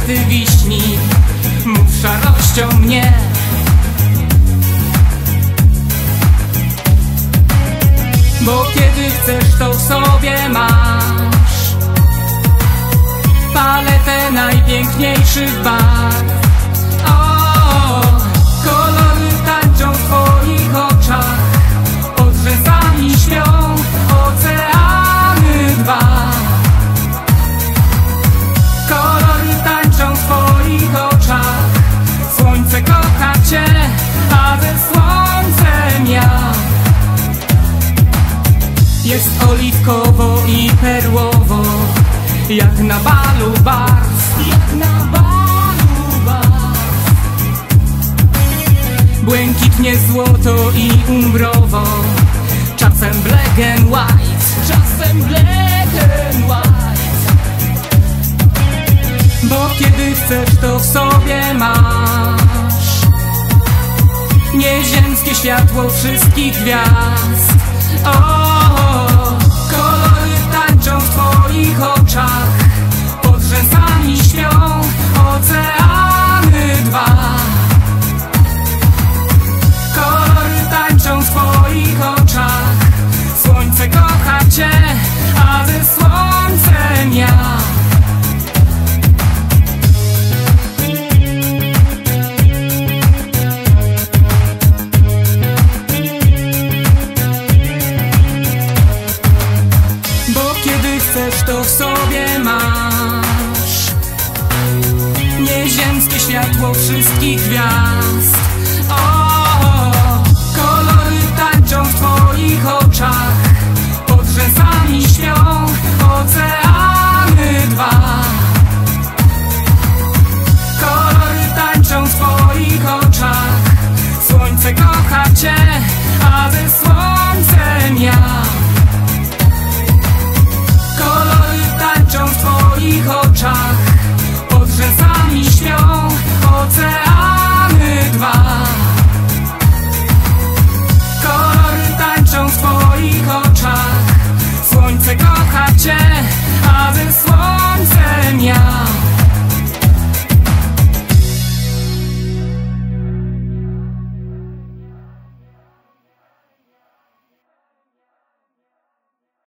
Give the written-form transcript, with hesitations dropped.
kwiaty wiśni, mów szarością mnie. Bo kiedy chcesz, to w sobie masz paletę najpiękniejszych barw. O, kolory tańczą w twoich oczach, pod rzęsami śpią oceany dwa. Kolory tańczą w twoich oczach, słońce kocha cię, a ze słońcem ja. Jest oliwkowo i perłowo, jak na balu barw, jak na balu barw. Błękitnie złoto i umbrowo, czasem black and white, czasem black and white. Bo kiedy chcesz, to w sobie masz nieziemskie światło wszystkich gwiazd. O, kolory tańczą w twoich oczach, pod rzęsami śpią oceany dwa. Kolory tańczą w twoich oczach, słońce kocha cię, a ze słońcem ja. To w sobie masz nieziemskie światło wszystkich gwiazd. O, kolory tańczą w twoich oczach, pod rzęsami śpią oceany dwa. Kolory tańczą w twoich oczach, słońce kocha cię, a ze słońcem ja. Tańczą w twoich oczach, pod rzęsami śpią oceany dwa.